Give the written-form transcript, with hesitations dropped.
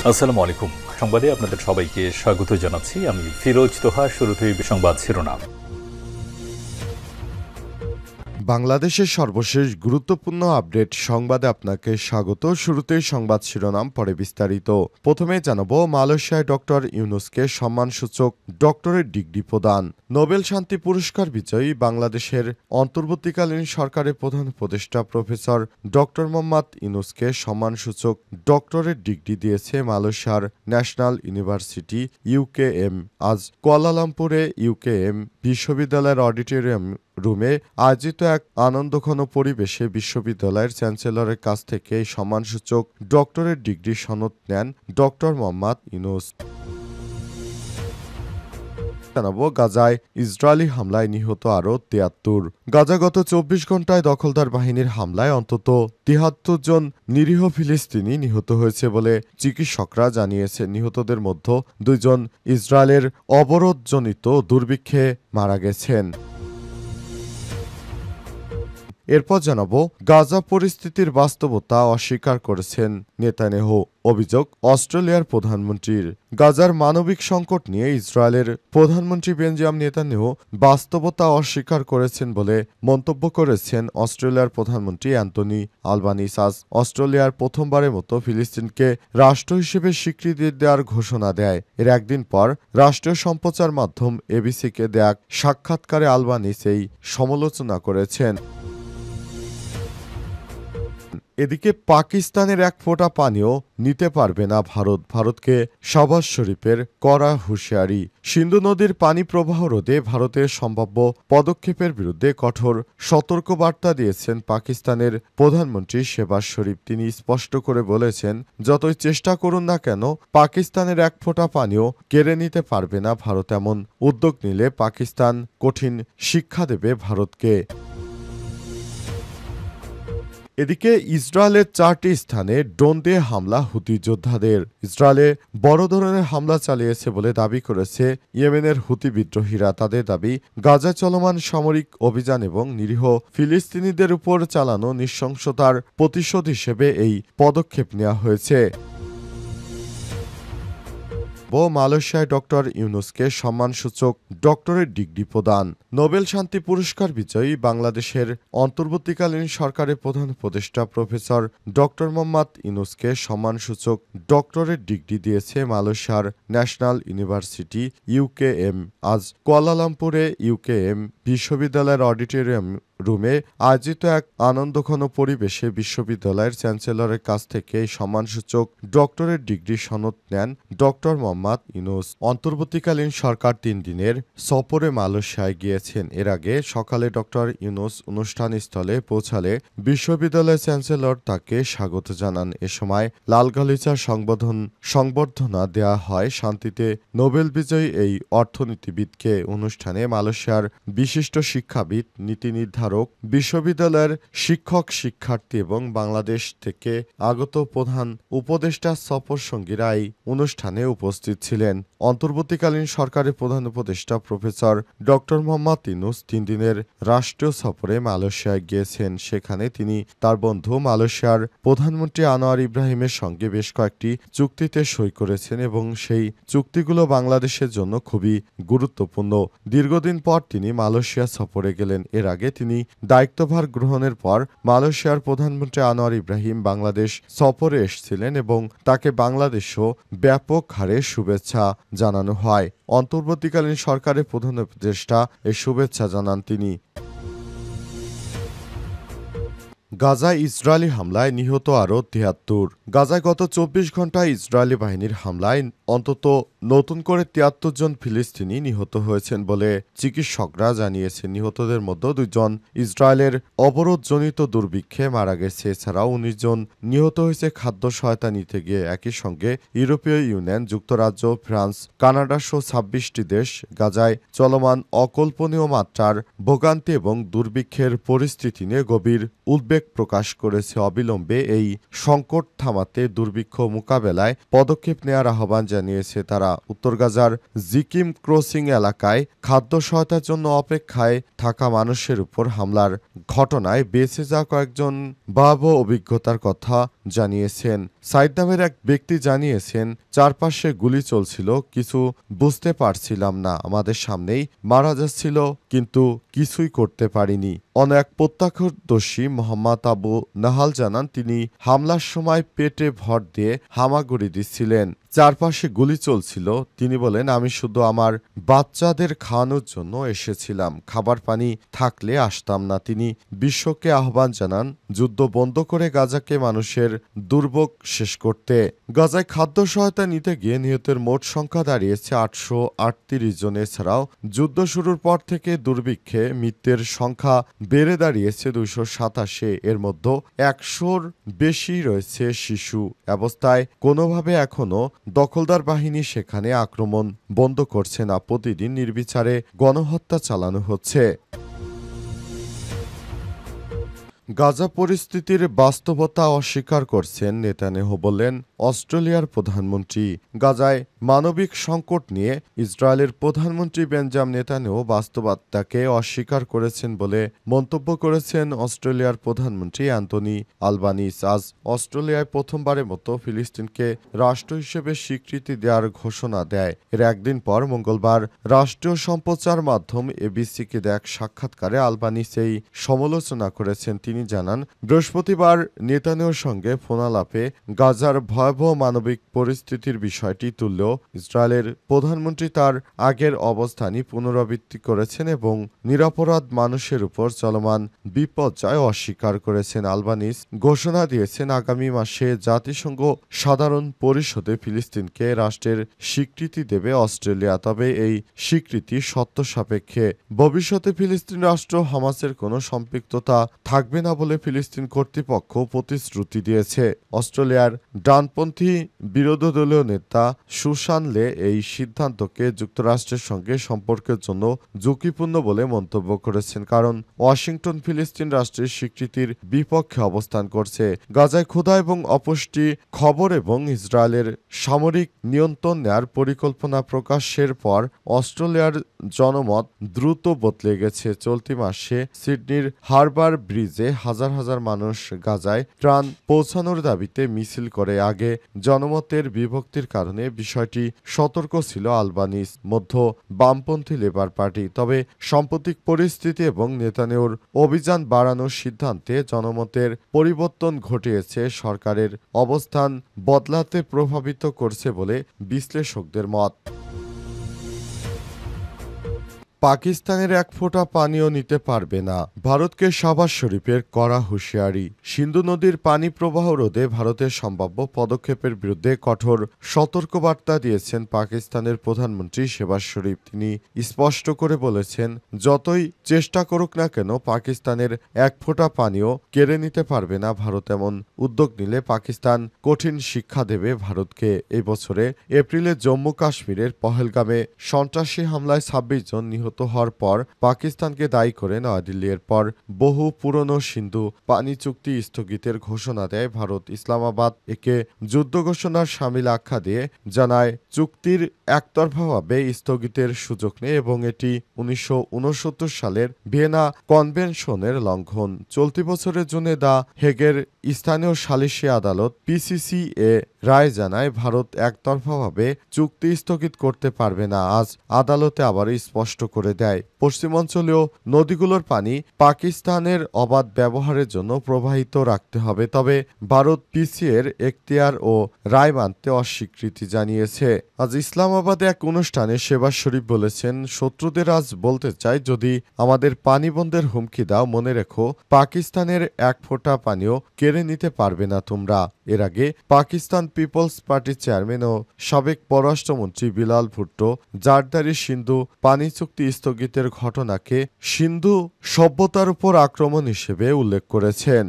আসসালামু আলাইকুম। সংবাদে আপনাদের সবাইকে স্বাগত জানাচ্ছি। আমি ফিরোজ তোহা। শুরুতেই সংবাদ শিরোনাম। বাংলাদেশের সর্বশেষ গুরুত্বপূর্ণ আপডেট সংবাদে আপনাকে স্বাগত। শুরুতেই সংবাদ শিরোনাম, পরে বিস্তারিত। প্রথমে জানাবো, মালয়েশিয়ায় ডক্টর ইউনূসকে সম্মানসূচক ডক্টরেট ডিগ্রি প্রদান। নোবেল শান্তি পুরস্কার বিজয়ী বাংলাদেশের অন্তর্বর্তীকালীন সরকারের প্রধান উপদেষ্টা প্রফেসর ডক্টর মোহাম্মদ ইউনূসকে সম্মানসূচক ডক্টরেট ডিগ্রি দিয়েছে মালয়েশিয়ার ন্যাশনাল ইউনিভার্সিটি ইউকেএম। আজ কুয়ালালামপুরে ইউকেএম বিশ্ববিদ্যালয়ের অডিটোরিয়াম রুমে আয়োজিত এক আনন্দঘন পরিবেশে বিশ্ববিদ্যালয়ের চ্যান্সেলরের কাছ থেকে এই সম্মানসূচক ডক্টরেট ডিগ্রি সনদ নেন ডক্টর মোহাম্মদ ইউনূস। জানাবো, গাজায় ইসরায়েলি হামলায় নিহত আরও ৭৩। গাজা গত ২৪ ঘন্টায় দখলদার বাহিনীর হামলায় অন্তত ৭৩ জন নিরীহ ফিলিস্তিনি নিহত হয়েছে বলে চিকিৎসকরা জানিয়েছেন। নিহতদের মধ্যে ২ জন ইসরায়েলের অবরোধজনিত দুর্ভিক্ষে মারা গেছেন। এরপর জানাবো, গাজা পরিস্থিতির বাস্তবতা অস্বীকার করেছেন নেতানিয়াহু। অভিযোগ অস্ট্রেলিয়ার প্রধানমন্ত্রীর। গাজার মানবিক সংকট নিয়ে ইসরায়েলের প্রধানমন্ত্রী বেঞ্জামিন নেতানিয়াহু বাস্তবতা অস্বীকার করেছেন বলে মন্তব্য করেছেন অস্ট্রেলিয়ার প্রধানমন্ত্রী অ্যান্টনি আলবানিস। আজ অস্ট্রেলিয়ার প্রথমবারের মতো ফিলিস্তিনকে রাষ্ট্র হিসেবে স্বীকৃতি দেওয়ার ঘোষণা দেয়। এর একদিন পর রাষ্ট্রীয় সম্প্রচার মাধ্যম এবিসিকে দেয়া এক সাক্ষাৎকারে আলবানিস এই সমালোচনা করেছেন। এদিকে পাকিস্তানের এক ফোঁটা পানিও নিতে পারবে না ভারত। ভারতকে শাহবাজ শরীফের কড়া হুঁশিয়ারি। সিন্ধু নদীর পানি প্রবাহ রোধে ভারতের সম্ভাব্য পদক্ষেপের বিরুদ্ধে কঠোর সতর্কবার্তা দিয়েছেন পাকিস্তানের প্রধানমন্ত্রী শেহবাজ শরীফ। তিনি স্পষ্ট করে বলেছেন, যতই চেষ্টা করুন না কেন পাকিস্তানের এক ফোঁটা পানিও কেড়ে নিতে পারবে না ভারত। এমন উদ্যোগ নিলে পাকিস্তান কঠিন শিক্ষা দেবে ভারতকে। এদিকে ইসরায়েলের ৪টি স্থানে ড্রোন দিয়ে হামলা হুতি যোদ্ধাদের। ইসরায়েলে বড় ধরনের হামলা চালিয়েছে বলে দাবি করেছে ইয়েমেনের হুতি বিদ্রোহীরা। তাদের দাবি, গাজা চলমান সামরিক অভিযান এবং নিরীহ ফিলিস্তিনিদের উপর চালানো নৃশংসতার প্রতিশোধ হিসেবে এই পদক্ষেপ নেওয়া হয়েছে। মালয়েশিয়ায় ডক্টর ইউনূসকে সম্মানসূচক ডক্টরেট ডিগ্রি প্রদান। নোবেল শান্তি পুরস্কার বিজয়ী বাংলাদেশের অন্তর্বর্তীকালীন সরকারের প্রধান উপদেষ্টা প্রফেসর ডক্টর মোহাম্মদ ইউনূসকে সম্মানসূচক ডক্টরেট ডিগ্রি দিয়েছে মালয়েশিয়ার ন্যাশনাল ইউনিভার্সিটি ইউকেএম। আজ কুয়ালালামপুরে ইউকেএম বিশ্ববিদ্যালয়ের অডিটোরিয়াম রুমে আয়োজিত এক আনন্দঘন পরিবেশে বিশ্ববিদ্যালয়ের চ্যান্সেলরের কাছ থেকে এই সম্মানসূচক ডক্টরেট ডিগ্রি সনদ নেন ডক্টর মোহাম্মদ ইউনূস। অন্তর্বর্তীকালীন সরকার ৩ দিনের সফরে মালয়েশিয়ায় গিয়েছেন। এর আগে সকালে ডক্টর ইউনূস অনুষ্ঠানস্থলে পৌঁছালে বিশ্ববিদ্যালয়ের চ্যান্সেলর তাকে স্বাগত জানান। এ সময় লাল গালিচার সংবর্ধনা দেয়া হয়। শান্তিতে নোবেল বিজয়ী এই অর্থনীতিবিদকে অনুষ্ঠানে মালয়েশিয়ার বিশিষ্ট শিক্ষাবিদ, নীতি নির্ধারক, বিশ্ববিদ্যালয়ের শিক্ষক, শিক্ষার্থী এবং বাংলাদেশ থেকে আগত প্রধান উপদেষ্টা সফর সঙ্গীরা এই অনুষ্ঠানে উপস্থিত ছিলেন। অন্তর্বর্তীকালীন সরকারের প্রধান উপদেষ্টা প্রফেসর ডক্টর মোহাম্মদ ইউনূস ৩ দিনের রাষ্ট্রীয় সফরে মালয়েশিয়ায় গিয়েছেন। সেখানে তিনি তার বন্ধু মালয়েশিয়ার প্রধানমন্ত্রী আনোয়ার ইব্রাহিমের সঙ্গে বেশ কয়েকটি চুক্তিতে সই করেছেন এবং সেই চুক্তিগুলো বাংলাদেশের জন্য খুবই গুরুত্বপূর্ণ। দীর্ঘদিন পর তিনি মালয়েশিয়া সফরে গেলেন। এর আগে তিনি দায়িত্বভার গ্রহণের পর মালয়েশিয়ার প্রধানমন্ত্রী আনোয়ার ইব্রাহিম বাংলাদেশ সফরে এসেছিলেন এবং তাকে বাংলাদেশও ব্যাপক হারে শুভেচ্ছা জানানো হয়। অন্তর্বর্তীকালীন সরকারের প্রধান উপদেষ্টা এই শুভেচ্ছা জানান তিনি। গাজায় ইসরায়েলি হামলায় নিহত আরও ৭৩। গাজায় গত ২৪ ঘন্টায় ইসরায়েলি বাহিনীর হামলায় অন্তত নতুন করে ৭৩ জন ফিলিস্তিনি নিহত হয়েছেন বলে চিকিৎসকরা জানিয়েছেন। নিহতদের মধ্যে ২ জন ইসরায়েলের অবরোধজনিত দুর্ভিক্ষে মারা গেছে। এছাড়াও ১৯ জন নিহত হয়েছে খাদ্য সহায়তা নিতে গিয়ে। একই সঙ্গে ইউরোপীয় ইউনিয়ন, যুক্তরাজ্য, ফ্রান্স, কানাডা সহ ২৬টি দেশ গাজায় চলমান অকল্পনীয় মাত্রার ভোগান্তি এবং দুর্ভিক্ষের পরিস্থিতি নিয়ে গভীর উদ্বেগ প্রকাশ করেছে। অবিলম্বে এই সংকট থামাতে দুর্ভিক্ষ মোকাবেলায় পদক্ষেপ নেওয়ার আহ্বান জানিয়েছে তারা। উত্তর গাজার জিকিম ক্রসিং এলাকায় খাদ্য সহায়তার জন্য অপেক্ষায় থাকা মানুষের উপর হামলার ঘটনায় বেঁচে যাওয়া কয়েকজন ভয়াবহ অভিজ্ঞতার কথা জানিয়েছেন। সাইদ নামের এক ব্যক্তি জানিয়েছেন, চারপাশে গুলি চলছিল, কিছু বুঝতে পারছিলাম না, আমাদের সামনেই মারা যাচ্ছিল, কিন্তু কিছুই করতে পারিনি। অন্য এক প্রত্যক্ষদর্শী মোহাম্মদ আবু নাহাল জানান, তিনি হামলার সময় পেটে ভর দিয়ে হামাগুড়ি দিচ্ছিলেন, চারপাশে গুলি চলছিল। তিনি বলেন, আমি শুধু আমার বাচ্চাদের খাওয়ানোর জন্য এসেছিলাম, খাবার পানি থাকলে আসতাম না। তিনি বিশ্বকে আহ্বান জানান যুদ্ধ বন্ধ করে গাজাকে মানুষের দুর্ভোগ শেষ করতে। গাজায় খাদ্য সহায়তা নিতে গিয়ে নিহতের মোট সংখ্যা দাঁড়িয়েছে 838 জন। এছাড়াও যুদ্ধ শুরুর পর থেকে দুর্ভিক্ষে মৃতের সংখ্যা বেড়ে দাঁড়িয়েছে 287। এর মধ্যে 100-র বেশি রয়েছে শিশু অবস্থায়। কোনোভাবে এখনও দখলদার বাহিনী সেখানে আক্রমণ বন্ধ করছে না। প্রতিদিন নির্বিচারে গণহত্যা চালানো হচ্ছে। গাজা পরিস্থিতির বাস্তবতা অস্বীকার করছেন নেতানিয়াহু, বললেন অস্ট্রেলিয়ার প্রধানমন্ত্রী। গাজায় মানবিক সংকট নিয়ে ইসরায়েলের প্রধানমন্ত্রী বেঞ্জামিন নেতানিয়াহু বাস্তবতাকে অস্বীকার করেছেন বলে মন্তব্য করেছেন অস্ট্রেলিয়ার প্রধানমন্ত্রী অ্যান্থনি আলবানিস। আজ অস্ট্রেলিয়ায় প্রথমবারের মতো ফিলিস্তিনকে রাষ্ট্র হিসেবে স্বীকৃতি দেওয়ার ঘোষণা দেয়। এর একদিন পর মঙ্গলবার রাষ্ট্রীয় সম্প্রচার মাধ্যম এবিসিকে দেয়া এক সাক্ষাৎকারে আলবানিস এই সমালোচনা করেছেন। তিনি জানান, বৃহস্পতিবার নেতানিয়াহুর সঙ্গে ফোনালাপে গাজার ভয়াবহ মানবিক পরিস্থিতির বিষয়টি তুললেও ইসরায়েলের প্রধানমন্ত্রী তার আগের অবস্থানই পুনরাবৃত্তি করেছেন এবং নিরপরাধ মানুষের উপর চলমান বিপর্যয় অস্বীকার করেছেন। আলবানিস ঘোষণা দিয়েছেন, আগামী মাসে জাতিসংঘ সাধারণ পরিষদে ফিলিস্তিনকে রাষ্ট্রের স্বীকৃতি দেবে অস্ট্রেলিয়া। তবে এই স্বীকৃতি শর্ত সাপেক্ষে। ভবিষ্যতে ফিলিস্তিন রাষ্ট্র হামাসের কোনো সম্পৃক্ততা থাকবে না বলে ফিলিস্তিন কর্তৃপক্ষ প্রতিশ্রুতি দিয়েছে। অস্ট্রেলিয়ার ডানপন্থী বিরোধী দলীয় নেতা সুসান লে এই সিদ্ধান্তকে যুক্তরাষ্ট্রের সঙ্গে সম্পর্কের জন্য ঝুঁকিপূর্ণ বলে মন্তব্য করেছেন, কারণ ওয়াশিংটন ফিলিস্তিন রাষ্ট্রের স্বীকৃতির বিপক্ষে অবস্থান করছে। গাজায় ক্ষুধা এবং অপুষ্টি খবর এবং ইসরায়েলের সামরিক নিয়ন্ত্রণ নেয়ার পরিকল্পনা প্রকাশের পর অস্ট্রেলিয়ার জনমত দ্রুত বদলে গেছে। চলতি মাসে সিডনির হারবার ব্রিজে হাজার হাজার মানুষ গাজায় ত্রাণ পৌঁছানোর দাবিতে মিছিল করে। আগে জনমতের বিভক্তির কারণে বিষয়টি সতর্ক ছিল আলবানিস মধ্য বামপন্থী লেবার পার্টি। তবে সাম্প্রতিক পরিস্থিতি এবং নেতানিয়াহুর অভিযান বাড়ানোর সিদ্ধান্তে জনমতের পরিবর্তন ঘটিয়েছে, সরকারের অবস্থান বদলাতে প্রভাবিত করছে বলে বিশ্লেষকদের মত। পাকিস্তানের এক ফোঁটা পানিও নিতে পারবে না, ভারতকে শাহবাজ শরীফের কড়া হুঁশিয়ারি। সিন্ধু নদীর পানি প্রবাহ রোধে ভারতের সম্ভাব্য পদক্ষেপের বিরুদ্ধে কঠোর সতর্কবার্তা দিয়েছেন পাকিস্তানের প্রধানমন্ত্রী শেহবাজ শরীফ। তিনি স্পষ্ট করে বলেছেন, যতই চেষ্টা করুক না কেন পাকিস্তানের এক ফোঁটা পানিও কেড়ে নিতে পারবে না ভারত। এমন উদ্যোগ নিলে পাকিস্তান কঠিন শিক্ষা দেবে ভারতকে। এই বছরে এপ্রিলে জম্মু কাশ্মীরের পহেলগামে সন্ত্রাসী হামলায় ২৬ জন নিহত হওয়ার পর পাকিস্তানকে দায়ী করে নয়াদিল্লি। এরপর বহু পুরনো সিন্ধু পানি চুক্তি স্থগিতের ঘোষণা দেয় ভারত। ইসলামাবাদ একে যুদ্ধ ঘোষণার শামিল আখ্যা দিয়ে জানায়, চুক্তির একতরফাভাবে স্থগিতের সুযোগ নেই এবং এটি ১৯৬৯ সালের ভিয়েনা কনভেনশনের লঙ্ঘন। চলতি বছরের জুনে দ্য হেগের স্থানীয় সালিসি আদালত পিসিসি-এ রায় জানায়, ভারত একতরফাভাবে চুক্তি স্থগিত করতে পারবে না। আজ আদালতে আবার স্পষ্ট করে দেয়, পশ্চিমাঞ্চলীয় নদীগুলোর পানি পাকিস্তানের অবাধ ব্যবহারের জন্য প্রবাহিত রাখতে হবে। তবে ভারত পিসি-এর এখতিয়ার ও রায় মানতে অস্বীকৃতি জানিয়েছে। আজ ইসলামাবাদে এক অনুষ্ঠানে শেহবাজ শরীফ বলেছেন, শত্রুদের আজ বলতে চাই, যদি আমাদের পানি বন্ধের হুমকি দাও, মনে রেখো পাকিস্তানের এক ফোঁটা পানিও কেড়ে নিতে পারবে না তোমরা। এর আগে পাকিস্তান পিপলস পার্টির চেয়ারম্যান ও সাবেক পররাষ্ট্রমন্ত্রী বিলাল ভুট্টো জারদারি সিন্ধু পানি চুক্তি স্থগিতের ঘটনাকে সিন্ধু সভ্যতার উপর আক্রমণ হিসেবে উল্লেখ করেছেন।